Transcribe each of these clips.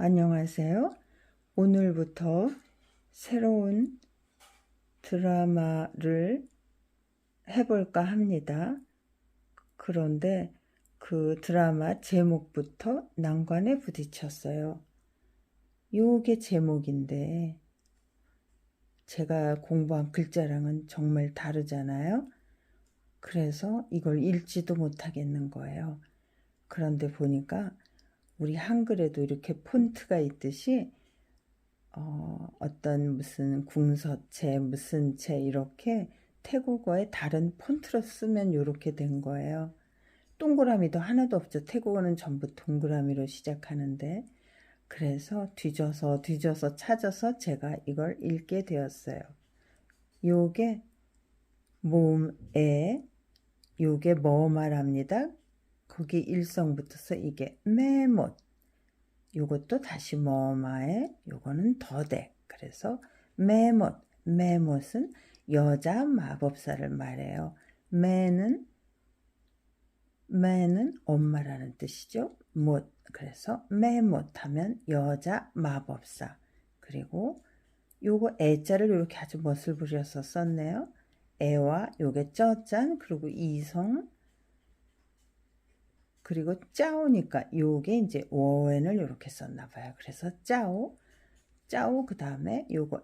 안녕하세요. 오늘부터 새로운 드라마를 해볼까 합니다. 그런데 그 드라마 제목부터 난관에 부딪혔어요. 요게 제목인데 제가 공부한 글자랑은 정말 다르잖아요. 그래서 이걸 읽지도 못하겠는 거예요. 그런데 보니까 우리 한글에도 이렇게 폰트가 있듯이 어떤 무슨 궁서체 무슨 체 이렇게 태국어의 다른 폰트로 쓰면 이렇게 된 거예요. 동그라미도 하나도 없죠. 태국어는 전부 동그라미로 시작하는데 그래서 뒤져서 찾아서 제가 이걸 읽게 되었어요. 요게 몸에 요게 뭐 말합니다. 거기 일성 붙어서 이게 메못 요것도 다시 뭐마에 요거는 더대. 그래서 메못은 여자 마법사를 말해요. 매는 엄마라는 뜻이죠. 못 그래서 메못 하면 여자 마법사. 그리고 요거 애자를 이렇게 아주 멋을 부려서 썼네요. 애와 요게 쩌짠 그리고 이성 그리고 짜오니까 요게 이제 워엔을 이렇게 썼나 봐요. 그래서 짜오 그 다음에 요거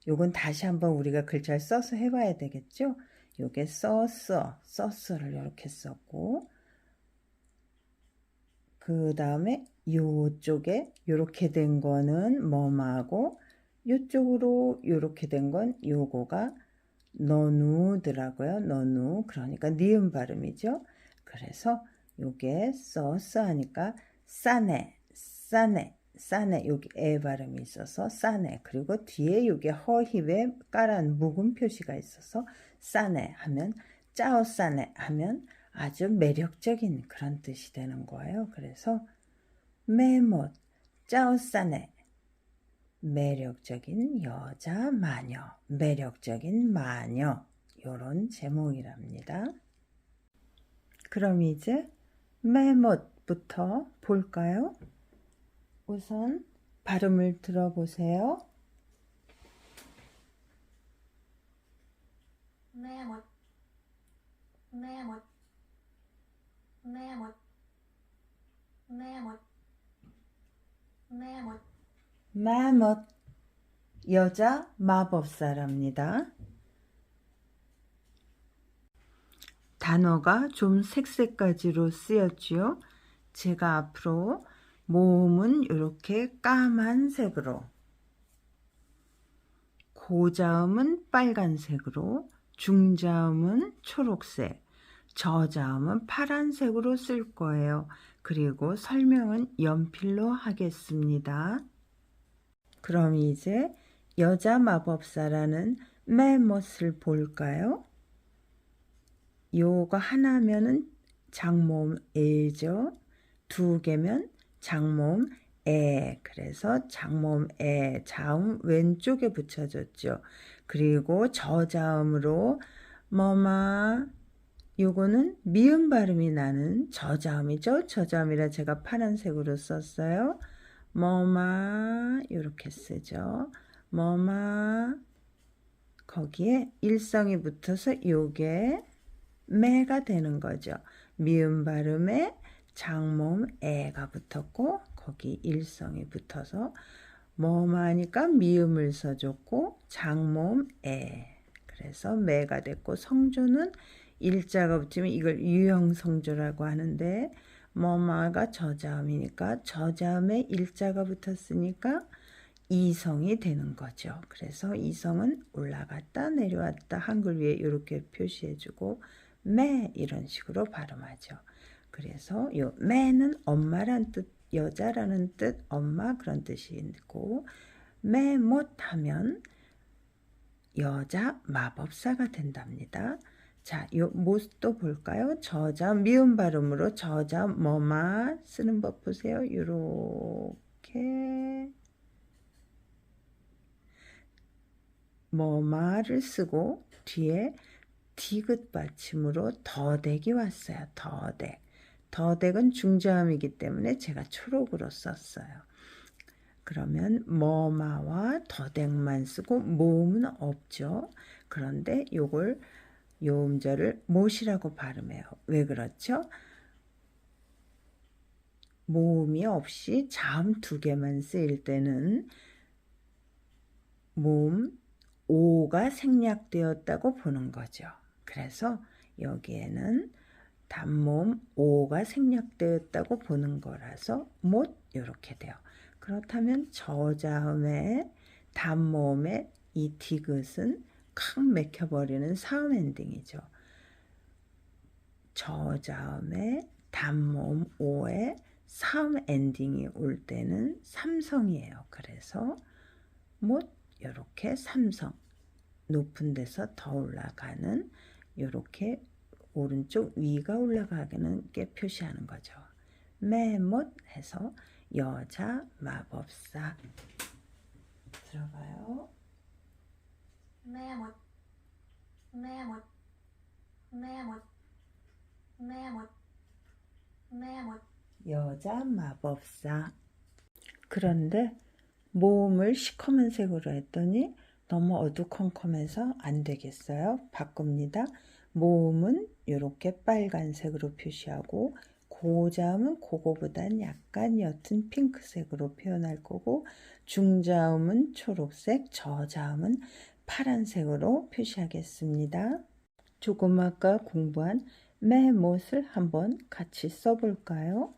요건 다시 한번 우리가 글자를 써서 해봐야 되겠죠. 요게 써서를 이렇게 썼고 그 다음에 요쪽에 요렇게 된 거는 뭐마고 요쪽으로 요렇게 된 건 요거가 너누더라고요. 너누 그러니까 니은 발음이죠. 그래서 요게 써서 하니까 싸네 여기 에 발음이 있어서 싸네. 그리고 뒤에 요게 허힙에 까란 묵은 표시가 있어서 싸네 하면 짜오 싸네 하면 아주 매력적인 그런 뜻이 되는 거예요. 그래서 메못 짜오 싸네 매력적인 여자 마녀 매력적인 마녀 요런 제목이랍니다. 그럼 이제 메못부터 볼까요? 우선 발음을 들어보세요. 메못 메못 메못 메못 메못 메못 여자 마법사랍니다. 단어가 좀 색색까지로 쓰였지요. 제가 앞으로 모음은 이렇게 까만색으로 고자음은 빨간색으로 중자음은 초록색 저자음은 파란색으로 쓸 거예요. 그리고 설명은 연필로 하겠습니다. 그럼 이제 여자 마법사라는 메못을 볼까요? 요거 하나면은 장모음 에죠. 두 개면 장모음 에. 그래서 장모음 에 자음 왼쪽에 붙여줬죠. 그리고 저자음으로 뭐마 요거는 미음 발음이 나는 저자음이죠. 저자음이라 제가 파란색으로 썼어요. 뭐마 이렇게 쓰죠. 뭐마 거기에 일성이 붙어서 요게 매가 되는 거죠. 미음 발음에 장모음 애가 붙었고 거기 일성이 붙어서 뭐마니까 미음을 써줬고 장모음 애 그래서 매가 됐고 성조는 일자가 붙으면 이걸 유형성조라고 하는데 뭐마가 저자음이니까 저자음에 일자가 붙었으니까 이성이 되는 거죠. 그래서 이성은 올라갔다 내려왔다 한글 위에 이렇게 표시해주고 매 이런 식으로 발음하죠. 그래서 요 매는 엄마란 뜻 여자라는 뜻 엄마 그런 뜻이 있고 매 못하면 여자 마법사가 된답니다. 자, 요 못도 볼까요? 저자 미음 발음으로 저자 뭐마 쓰는 법 보세요. 요렇게 뭐마를 쓰고 뒤에 디귿 받침으로 더댁이 왔어요. 더댁. 더댁은 중자음이기 때문에 제가 초록으로 썼어요. 그러면 뭐마와 더댁만 쓰고 모음은 없죠. 그런데 요걸 요 음절을 못이라고 발음해요. 왜 그렇죠? 모음이 없이 자음 두 개만 쓰일 때는 모음 오가 생략되었다고 보는 거죠. 그래서 여기에는 단모음 오가 생략되었다고 보는 거라서 못 이렇게 돼요. 그렇다면 저자음의 단모음의 이 디귿은 칵 맥혀버리는 사음 엔딩이죠. 저자음의 단모음 오에 사음 엔딩이 올 때는 삼성이에요. 그래서 못 이렇게 삼성 높은 데서 더 올라가는 이렇게 오른쪽 위가 올라가는 게 표시하는 거죠. 매못 해서 여자 마법사 들어가요. 매못 매못 매못 매못 매못 여자 마법사. 그런데 모음을 시커먼 색으로 했더니 너무 어두컴컴해서 안 되겠어요. 바꿉니다. 모음은 이렇게 빨간색으로 표시하고 고자음은 그거보단 약간 옅은 핑크색으로 표현할 거고 중자음은 초록색, 저자음은 파란색으로 표시하겠습니다. 조금 아까 공부한 매못을 한번 같이 써볼까요?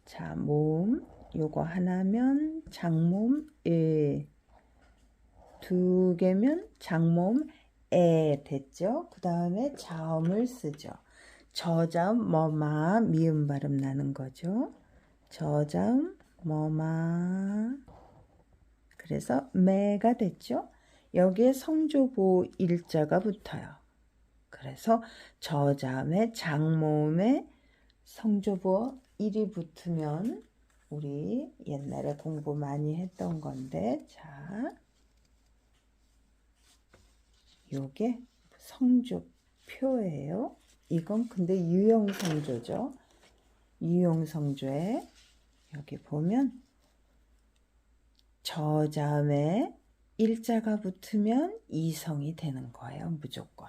자, 모음 요거 하나면 장모음 두 개면 장모음 됐죠? 그 다음에 자음을 쓰죠. 저자음 뭐마 미음 발음 나는 거죠. 저자음 뭐마 그래서 매가 됐죠. 여기에 성조보 일자가 붙어요. 그래서 저자음에 장모음에 성조보 1이 붙으면 우리 옛날에 공부 많이 했던 건데 자 요게 성조표예요. 이건 근데 유형성조죠. 유형성조에 여기 보면 저자음에 일자가 붙으면 이성이 되는 거예요. 무조건.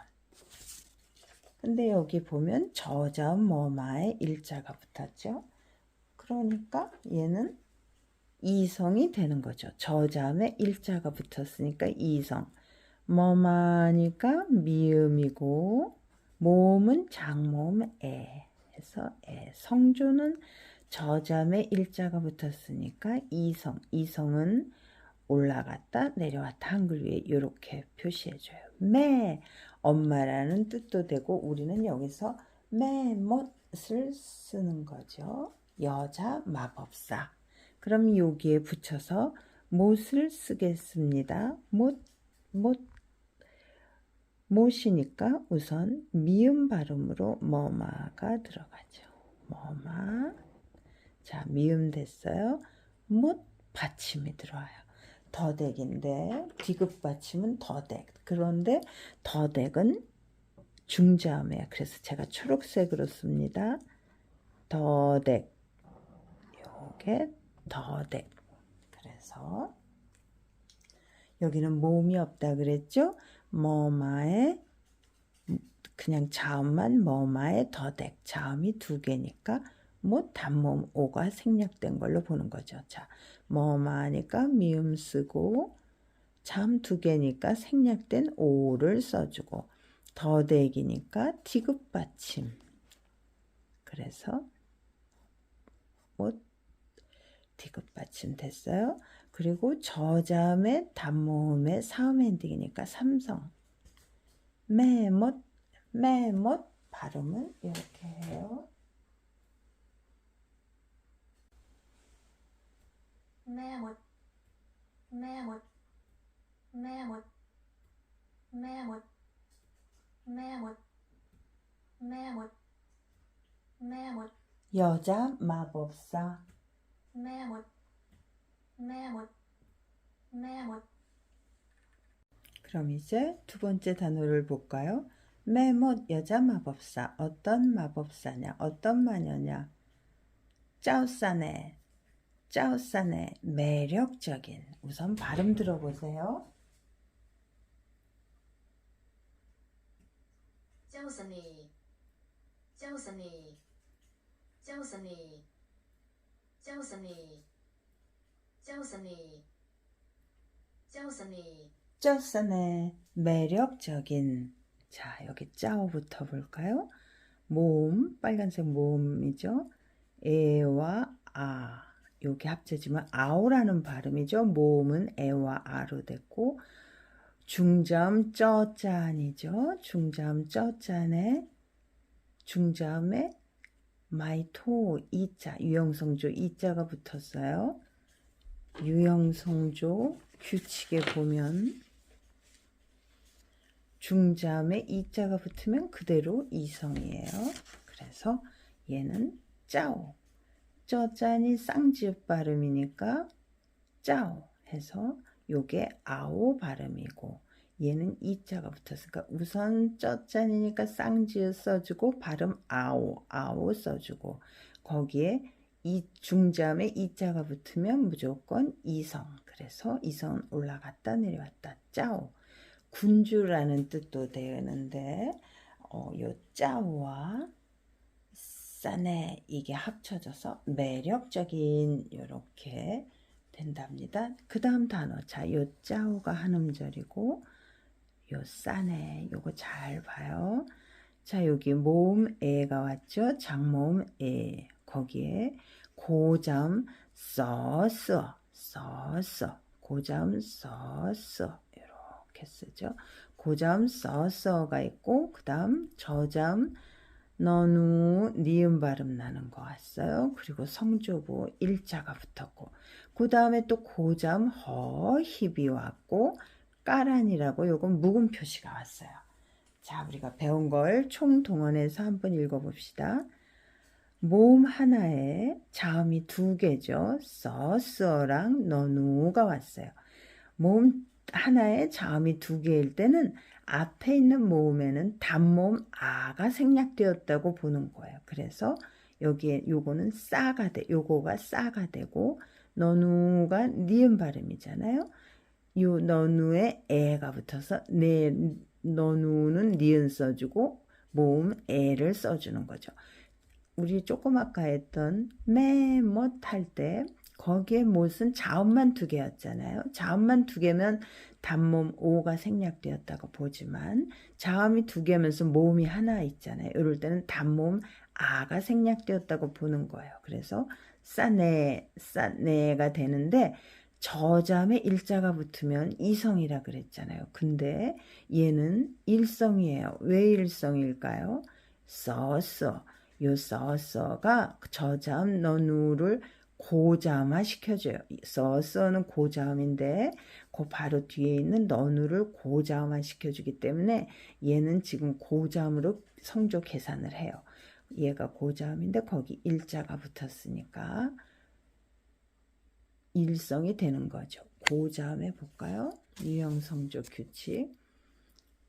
근데 여기 보면 저자음 뭐마에 일자가 붙었죠. 그러니까 얘는 이성이 되는 거죠. 저자음에 일자가 붙었으니까 이성. 뭐마니까 미음이고 모음은 장모음 해서 성조는 저자음에 일자가 붙었으니까 이성. 이성은 올라갔다 내려왔다 한글 위에 이렇게 표시해줘요. 매 엄마라는 뜻도 되고 우리는 여기서 매못을 쓰는 거죠. 여자 마법사. 그럼 여기에 붙여서 못을 쓰겠습니다. 못이니까 우선 미음 발음으로 뭐마가 들어가죠. 뭐마. 자, 미음 됐어요. 못 받침이 들어와요. 더댁인데 디귿 받침은 더댁. 그런데 더댁은 중자음이에요. 그래서 제가 초록색으로 씁니다. 더댁. 요게 더댁. 그래서 여기는 모음이 없다 그랬죠? 뭐마에 그냥 자음만 뭐마에 더댁. 자음이 두 개니까 뭐 단모음 오가 생략된 걸로 보는 거죠. 자, 뭐마니까 미음 쓰고 자음 두 개니까 생략된 오를 써주고 더댁이니까 디귿 받침. 그래서 뭐 디귿 받침 됐어요. 그리고 저자음의 단모음의 사음 엔딩이니까 삼성. 매못 발음은 이렇게 해요. 매못 매못 매못 매못 매못 매못 매못 여자 마법사. 매못 매못 매못 그럼 이제 두 번째 단어를 볼까요? 매못 여자 마법사. 어떤 마법사냐? 어떤 마녀냐? 짜오싸네. 짜오싸네 매력적인. 우선 발음 들어보세요. 叫死你，叫死你，叫死你，叫死你，叫死你，叫死你， 짜오싸네 매력적인. 자, 여기 짜오부터 볼까요? 모음, 빨간색 모음이죠. 에와 아, 요게 합쳐지면 아오라는 발음이죠. 모음은 에와 아로 됐고, 중자음 쩌짠이죠. 중자음 쩌짠에, 중자음에 마이토 이자, 유형성조 이자가 붙었어요. 유형성조 규칙에 보면 중자음에 이자가 붙으면 그대로 이성이에요. 그래서 얘는 짜오. 쩌짠이 쌍지읍 발음이니까 짜오 해서 요게 아오 발음이고, 얘는 이자가 붙었으니까 우선 쩌짠이니까 쌍지읍 써주고 발음 아오 써주고, 거기에 이 중자음에 이자가 붙으면 무조건 이성. 그래서 이성은 올라갔다 내려왔다. 짜오. 군주라는 뜻도 되는데 요 짜오와 싸네 이게 합쳐져서 매력적인 이렇게 된답니다. 그 다음 단어, 자, 요 짜오가 한 음절이고 요 싸네 요거 잘 봐요. 자, 여기 모음 에가 왔죠. 장모음 에, 거기에 고자음 써서 고자음 써서 이렇게 쓰죠. 고자음 써서가 있고, 그 다음 저자음 너누 니은 발음 나는 거 왔어요. 그리고 성조부 일자가 붙었고, 그 다음에 또 고자음 허힙이 왔고, 까란이라고 요건 묵은 표시가 왔어요. 자, 우리가 배운 걸 총동원해서 한번 읽어봅시다. 모음 하나에 자음이 두 개죠. 써랑 너누가 왔어요. 모음 하나에 자음이 두 개일 때는 앞에 있는 모음에는 단모음 아가 생략되었다고 보는 거예요. 그래서 여기에 요거는 싸가 돼. 요거가 싸가 되고, 너누가 니은 발음이잖아요. 요 너누에 에가 붙어서 너누는 니은 써주고 모음 에를 써주는 거죠. 우리 조금 아까 했던 매못 할 때 거기에 못은 자음만 두 개였잖아요. 자음만 두 개면 단모음 오가 생략되었다고 보지만, 자음이 두 개면서 모음이 하나 있잖아요. 이럴 때는 단모음 아가 생략되었다고 보는 거예요. 그래서 싸네가 되는데, 저자음에 일자가 붙으면 이성이라 그랬잖아요. 근데 얘는 일성이에요. 왜 일성일까요? 요 써가 저자음 너누를 고자음화 시켜줘요. 써는 고자음인데 그 바로 뒤에 있는 너누를 고자음화 시켜주기 때문에 얘는 지금 고자음으로 성조 계산을 해요. 얘가 고자음인데 거기 일자가 붙었으니까 일성이 되는 거죠. 고자음에 볼까요? 유형성조 규칙.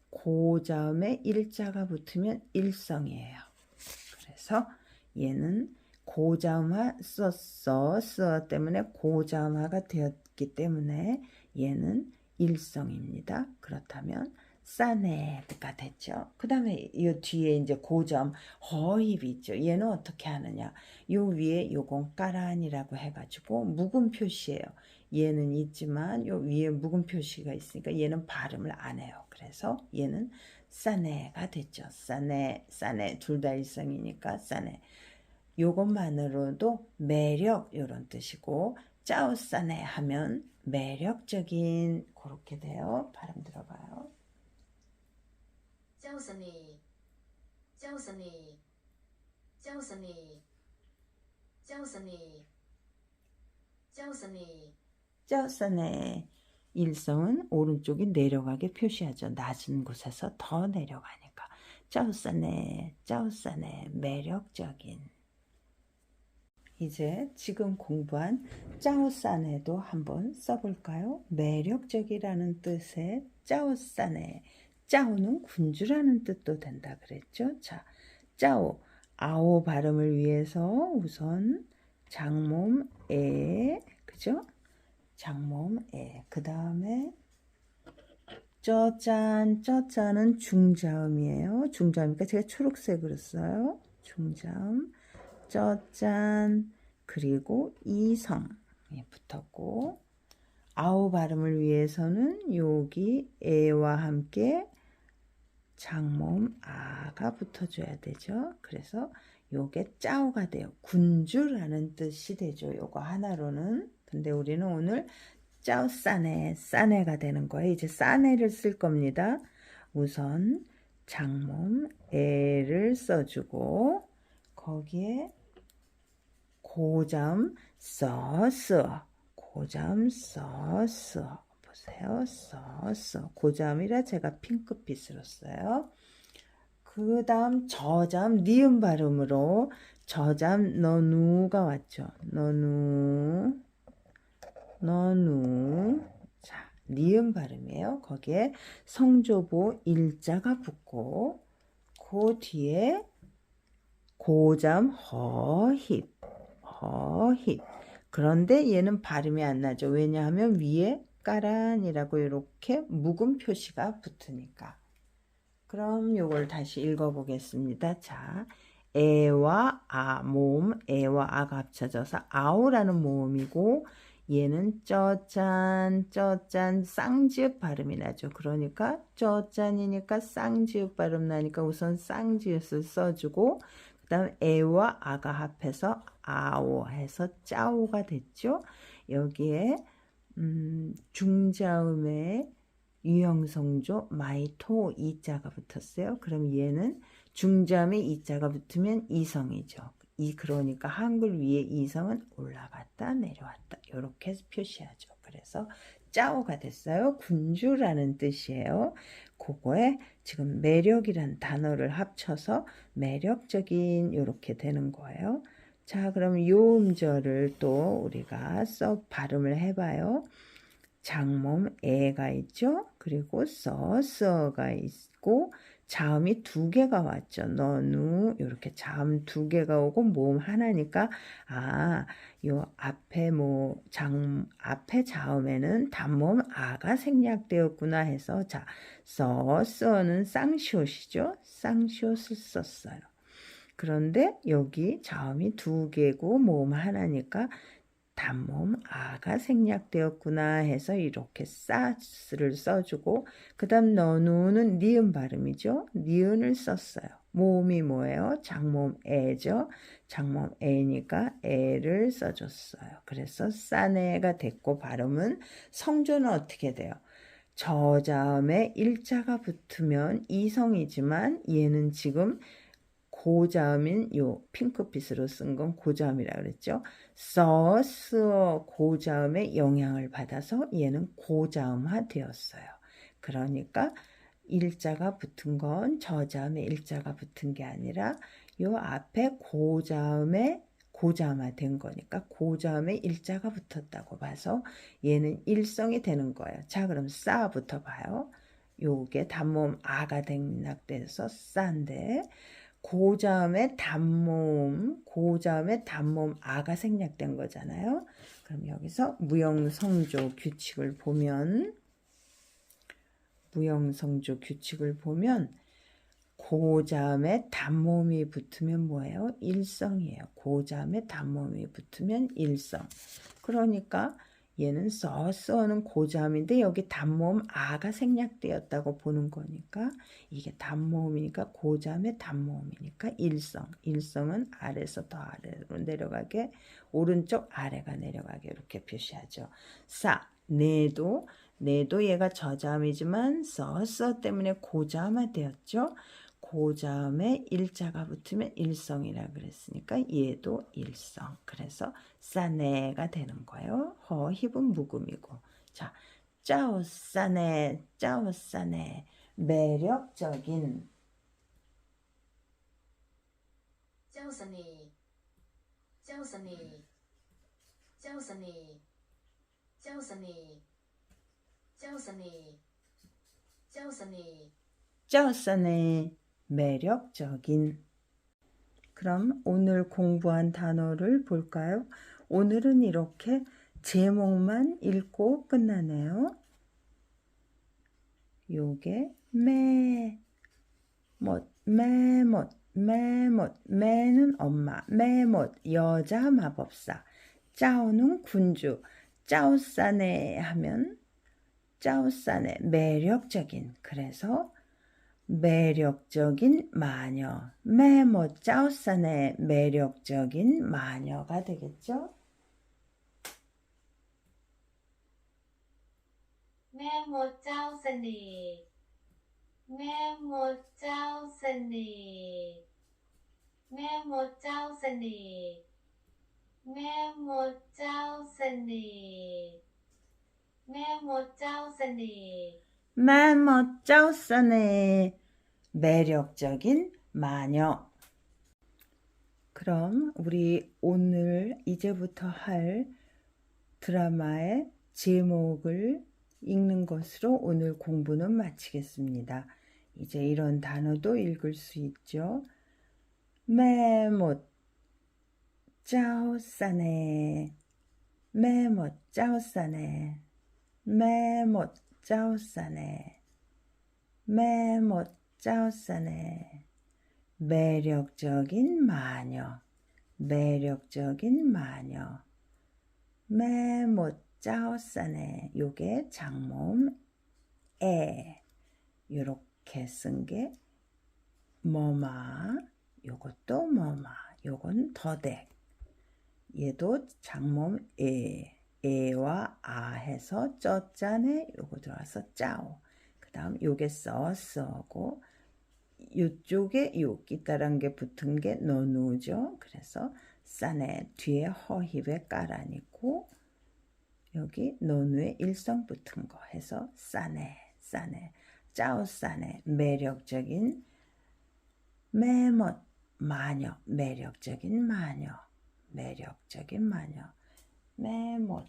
고자음에 일자가 붙으면 일성이에요. 그래서 얘는 고자음화 쓰 때문에 고자음화가 되었기 때문에 얘는 일성입니다. 그렇다면 싸네가 됐죠. 그 다음에 이 뒤에 이제 고자음 허입이 있죠. 얘는 어떻게 하느냐. 요 위에 요건 까란이라고 해가지고 묵은 표시예요. 얘는 있지만 요 위에 묵은 표시가 있으니까 얘는 발음을 안 해요. 그래서 얘는 싸네가 됐죠. 싸네 둘 다 일성이니까 싸네. 요것만으로도 매력 이런 뜻이고, 짜오싸네 하면 매력적인 그렇게 돼요. 발음 들어봐요. 叫死你，叫死你，叫死你，叫死你，叫死你， 짜오싸네. 일성은 오른쪽이 내려가게 표시하죠. 낮은 곳에서 더 내려가니까. 짜오싸네 매력적인. 이제 지금 공부한 짜오싸네도 한번 써볼까요? 매력적이라는 뜻의 짜오싸네. 짜오는 군주라는 뜻도 된다 그랬죠. 자, 짜오, 아오 발음을 위해서 우선 장모음 에, 그죠? 장모음 에. 그 다음에 쩌짠, 쩌짠은 중자음이에요. 중자음이니까 제가 초록색으로 써요. 중자음, 쩌짠, 그리고 이성 붙었고, 아우 발음을 위해서는 여기 에와 함께 장모음 아가 붙어줘야 되죠. 그래서 요게 짜오가 돼요. 군주라는 뜻이 되죠. 요거 하나로는. 근데 우리는 오늘 짜오 싸네, 싸네가 되는 거예요. 이제 싸네를 쓸 겁니다. 우선 장모음 에를 써주고 거기에 고자음 써스, 고자음 써스. 보세요. 써스. 고자음이라 제가 핑크빛으로 써요. 그 다음 저자음 니은 발음으로 저자음 너누가 왔죠. 너누, 너누. 자, 니은 발음이에요. 거기에 성조보 일자가 붙고 그 뒤에 고자음 허힙, 허힙. 그런데 얘는 발음이 안 나죠. 왜냐하면 위에 까란이라고 이렇게 묵은 표시가 붙으니까. 그럼 요걸 다시 읽어보겠습니다. 자, 에와 아, 모음 에와 아가 합쳐져서 아우라는 모음이고 얘는 쩌짠, 쩌짠, 쌍지읍 발음이 나죠. 그러니까 쩌짠이니까 쌍지읍 발음 나니까 우선 쌍지읍을 써주고 그 다음 에와 아가 합해서 아오 해서 짜오가 됐죠. 여기에 중자음에 유형성조 마이토 이자가 붙었어요. 그럼 얘는 중자음에 이자가 붙으면 이성이죠. 그러니까 한글 위에 이성은 올라갔다 내려왔다 이렇게 표시하죠. 그래서 짜오가 됐어요. 군주라는 뜻이에요. 그거에 지금 매력이란 단어를 합쳐서 매력적인 이렇게 되는 거예요. 자, 그럼 요 음절을 또 우리가 발음을 해봐요. 장모음 에가 있죠. 그리고 써가 있고 자음이 두 개가 왔죠. 너누 이렇게 자음 두 개가 오고 모음 하나니까 요 앞에 앞에 자음에는 단모음 아가 생략되었구나 해서 자, 써는 쌍시옷이죠. 쌍시옷을 썼어요. 그런데 여기 자음이 두 개고 모음 하나니까 단모음 아가 생략되었구나 해서 이렇게 싸스를 써주고 그 다음 너누는 니은 발음이죠. 니은을 썼어요. 모음이 뭐예요? 장모음 에죠. 장모음 에니까 에를 써줬어요. 그래서 싸네가 됐고 발음은 성조는 어떻게 돼요? 저자음에 일자가 붙으면 이성이지만 얘는 지금 고자음인 요 핑크빛으로 쓴 건 고자음이라 그랬죠. 스어 고자음의 영향을 받아서 얘는 고자음화 되었어요. 그러니까 일자가 붙은 건 저자음에 일자가 붙은 게 아니라 요 앞에 고자음에 고자음화 된 거니까 고자음에 일자가 붙었다고 봐서 얘는 일성이 되는 거예요. 자, 그럼 싸부터 봐요. 요게 단모음 아가 등락돼서 싸인데 고자음에 단모음 아가 생략된 거잖아요. 그럼 여기서 무형성조 규칙을 보면 고자음에 단모음이 붙으면 뭐예요? 일성이에요. 고자음에 단모음이 붙으면 일성. 그러니까 얘는 써는 고자음인데 여기 단모음 아가 생략되었다고 보는 거니까 이게 단모음이니까 고자음에 단모음이니까 일성. 일성은 아래에서 더 아래로 내려가게 오른쪽 아래가 내려가게 이렇게 표시하죠. 내도 얘가 저자음이지만 써 때문에 고자음화 되었죠. 고자음에 일자가 붙으면 일성이라 그랬으니까 얘도 일성. 그래서 싸네가 되는 거예요. 허힙은 묵음이고. 자, 짜오싸네, 매력적인. 叫什你，叫什你，叫什你，叫什你，叫什你，叫什你。 짜오싸네, 매력적인. 그럼 오늘 공부한 단어를 볼까요? 오늘은 이렇게 제목만 읽고 끝나네요. 요게 매못, 매는 엄마, 매못 여자 마법사, 짜오는 군주, 짜오싸네 하면 짜오싸네 매력적인, 그래서 매력적인 마녀, 매못 짜오싸네 매력적인 마녀가 되겠죠? แม่มดเจ้าเสน่ห์แม่มดเจ้าเสน่ห์แม่มดเจ้าเสน่ห์แม่มดเจ้าเสน่ห์แม่มดเจ้าเสน่ห์ 매못 짜오싸네 매력적인 마녀. 그럼 우리 오늘 이제부터 할 드라마의 제목을 읽는 것으로 오늘 공부는 마치겠습니다. 이제 이런 단어도 읽을 수 있죠. 매못 짜오싸네, 매못 짜오싸네, 매못 짜오싸네, 매못 짜오싸네. 매력적인 마녀, 매력적인 마녀. 매못 짜오싸네. 요게 장모음 에 요렇게 쓴 게 뭐마, 요것도 뭐마, 요건 더댁. 얘도 장모음 에와 아 해서 쩌짜네 요거 들어와서 짜오. 그 다음 요게 써고 이쪽에 요 끼따란 게 붙은 게 너누죠. 그래서 싸네 뒤에 허힙에 까라니고 여기 너누에 일성 붙은 거 해서 싸네 짜오 싸네 매력적인 매멋 마녀, 매력적인 마녀, 매력적인 마녀. 매멋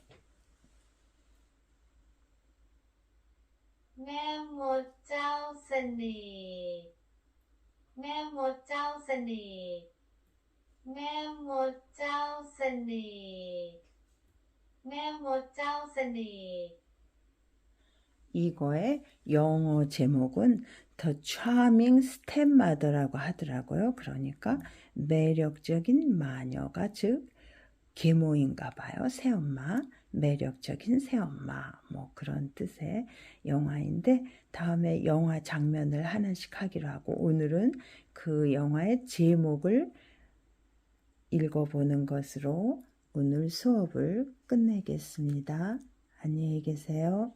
แม่มดเจ้าเสน่ห์แม่มดเจ้าเสน่ห์แม่มดเจ้าเสน่ห์แม่มดเจ้าเสน่ห์ 이거의 영어 제목은 The Charming Stepmother라고 하더라고요. 그러니까 매력적인 마녀가 즉 계모인가 봐요. 새엄마, 매력적인 새엄마 뭐 그런 뜻의 영화인데 다음에 영화 장면을 하나씩 하기로 하고 오늘은 그 영화의 제목을 읽어보는 것으로 오늘 수업을 끝내겠습니다. 안녕히 계세요.